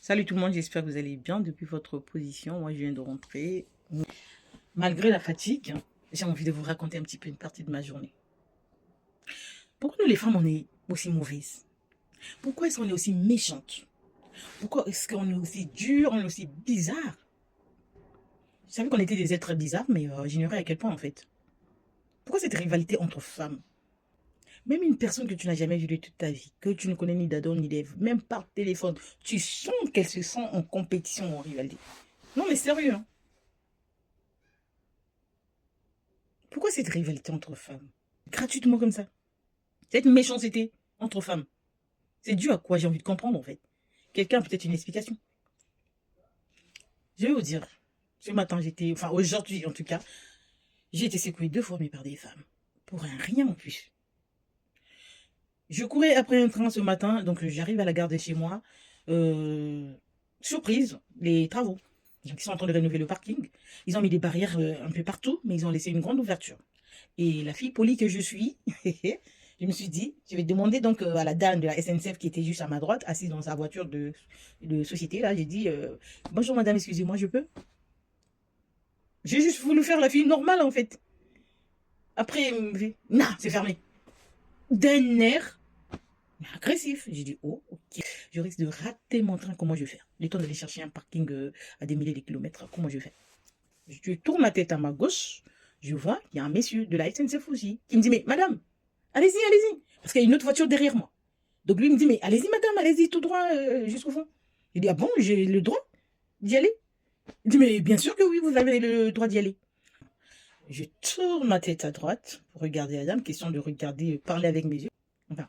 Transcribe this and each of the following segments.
Salut tout le monde, j'espère que vous allez bien depuis votre position. Moi, je viens de rentrer. Malgré la fatigue, j'ai envie de vous raconter un petit peu une partie de ma journée. Pourquoi nous, les femmes, on est aussi mauvaises? Pourquoi est-ce qu'on est aussi méchantes? Pourquoi est-ce qu'on est aussi dures, on est aussi bizarres? Je savais qu'on était des êtres bizarres, mais j'ignorais à quel point, en fait. Pourquoi cette rivalité entre femmes? Même une personne que tu n'as jamais vue de toute ta vie, que tu ne connais ni d'Adam ni d'Ève, même par téléphone, tu sens qu'elles se sentent en compétition ou en rivalité. Non, mais sérieux, hein? Pourquoi cette rivalité entre femmes? Gratuitement comme ça. Cette méchanceté entre femmes. C'est dû à quoi? J'ai envie de comprendre en fait. Quelqu'un a peut-être une explication. Je vais vous dire. Ce matin, aujourd'hui en tout cas, j'ai été secouée 2 fois mais par des femmes. Pour un rien en plus. Je courais après un train ce matin, donc j'arrive à la gare de chez moi. Surprise, les travaux. Donc, ils sont en train de rénover le parking. Ils ont mis des barrières un peu partout, mais ils ont laissé une grande ouverture. Et la fille polie que je suis, je me suis dit, je vais demander donc à la dame de la SNCF qui était juste à ma droite, assise dans sa voiture de société, là, j'ai dit, bonjour madame, excusez-moi, je peux? J'ai juste voulu faire la fille normale en fait. Après, elle me fait, non, c'est fermé. D'un air agressif. J'ai dit, oh, ok. Je risque de rater mon train, comment je vais faire? Le temps d'aller chercher un parking à des milliers de kilomètres, comment je vais faire? Je tourne ma tête à ma gauche, je vois qu'il y a un monsieur de la SNCF aussi qui me dit, mais madame, allez-y, allez-y. Parce qu'il y a une autre voiture derrière moi. Donc lui me dit, mais allez-y madame, allez-y tout droit jusqu'au fond. Il dit, ah bon, j'ai le droit d'y aller? Il dit, mais bien sûr que oui, vous avez le droit d'y aller. Je tourne ma tête à droite pour regarder la dame, question de regarder, parler avec mes yeux. Enfin,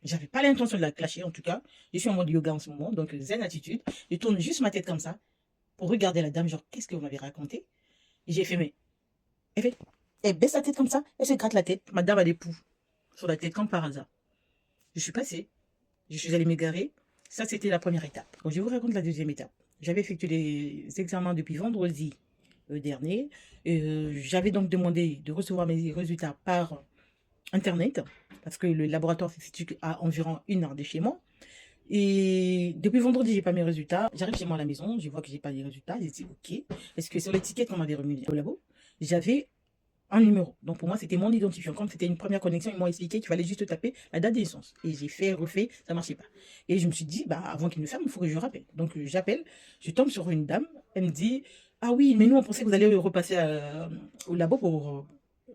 j'avais pas l'intention de la clasher en tout cas. Je suis en mode yoga en ce moment, donc zen attitude. Je tourne juste ma tête comme ça pour regarder la dame, genre, qu'est-ce que vous m'avez raconté? Et j'ai fait, mais, elle baisse la tête comme ça, elle se gratte la tête. Ma dame a des poux sur la tête comme par hasard. Je suis passée, je suis allée m'égarer. Ça, c'était la première étape. Donc, je vous raconte la deuxième étape. J'avais effectué les examens depuis vendredi dernier. J'avais donc demandé de recevoir mes résultats par Internet, parce que le laboratoire se situe à environ 1 heure de chez moi. Et depuis vendredi, j'ai pas mes résultats. J'arrive chez moi à la maison, je vois que j'ai pas les résultats. J'ai dit, ok, est-ce que sur l'étiquette qu'on m'avait remis au labo, j'avais un numéro. Donc pour moi, c'était mon identifiant. Comme c'était une première connexion, ils m'ont expliqué qu'il fallait juste taper la date de naissance. Et j'ai fait, refait, ça marchait pas. Et je me suis dit, bah, avant qu'il me ferme, il faut que je rappelle. Donc j'appelle, je tombe sur une dame, elle me dit, ah oui, mais nous on pensait que vous alliez repasser au labo pour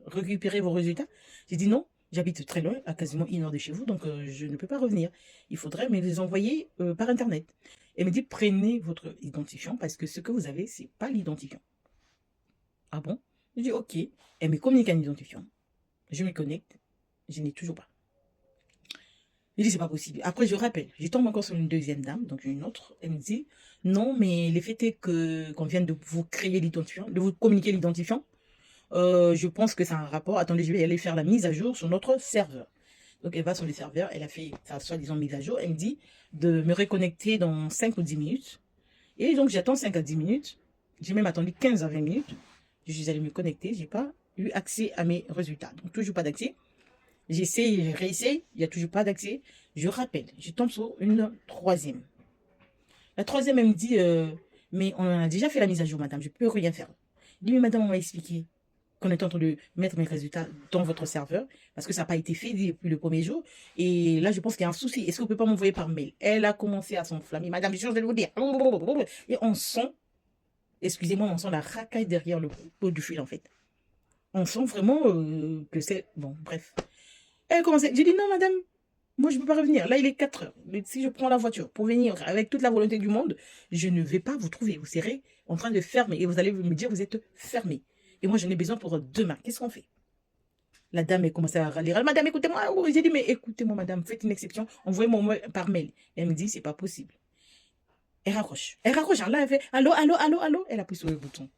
récupérer vos résultats. J'ai dit non, j'habite très loin, à quasiment 1 heure de chez vous, donc je ne peux pas revenir. Il faudrait me les envoyer par Internet. Elle me dit, prenez votre identifiant parce que ce que vous avez, c'est pas l'identifiant. Ah bon? Je dis ok. Elle me communique un identifiant. Je me connecte. Je n'ai toujours pas. Je dis c'est pas possible. Après je rappelle. Je tombe encore sur une deuxième dame, donc une autre. Elle me dit non, mais le fait est que qu'on vient de vous créer l'identifiant, de vous communiquer l'identifiant. Je pense que c'est un rapport. Attendez, je vais aller faire la mise à jour sur notre serveur. Donc elle va sur le serveur, elle a fait sa soi-disant mise à jour. Elle me dit de me reconnecter dans 5 ou 10 minutes. Et donc j'attends 5 à 10 minutes. J'ai même attendu 15 à 20 minutes. Je suis allée me connecter, j'ai pas eu accès à mes résultats. Donc toujours pas d'accès. J'essaie, je réessaye, il n'y a toujours pas d'accès. Je rappelle, je tombe sur une troisième. La troisième, elle me dit, mais on a déjà fait la mise à jour, madame, je peux rien faire. Je dis, mais madame, on m'a expliqué qu'on est en train de mettre mes résultats dans votre serveur, parce que ça n'a pas été fait depuis le premier jour. Et là, je pense qu'il y a un souci. Est-ce que vous ne pouvez pas m'envoyer par mail? Elle a commencé à s'enflammer. Madame, je suis en train de vous dire. Et on sent, excusez-moi, on sent la racaille derrière le pot du fil, en fait. On sent vraiment que c'est... Bon, bref. Elle commençait. J'ai dit, non, madame, moi, je ne peux pas revenir. Là, il est 4 heures. Mais si je prends la voiture pour venir avec toute la volonté du monde, je ne vais pas vous trouver. Vous serez en train de fermer. Et vous allez me dire, vous êtes fermé. Et moi, j'en ai besoin pour demain. Qu'est-ce qu'on fait? La dame a commencé à râler. Madame, écoutez-moi. J'ai dit, mais écoutez-moi, madame, faites une exception. Envoyez-moi par mail. Elle me dit, c'est pas possible. Elle raccroche. Elle raccroche. Là, elle fait, allô, allô, allô, allô. Elle appuie sur le bouton.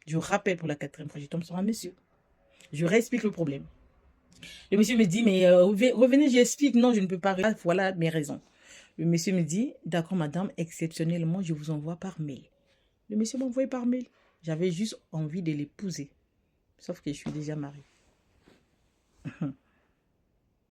Je rappelle pour la 4e fois. Je tombe sur un monsieur. Je réexplique le problème. Le monsieur me dit, mais revenez, j'explique. Non, je ne peux pas. Voilà mes raisons. Le monsieur me dit, d'accord, madame, exceptionnellement, je vous envoie par mail. Le monsieur m'a envoyé par mail. J'avais juste envie de l'épouser. Sauf que je suis déjà mariée.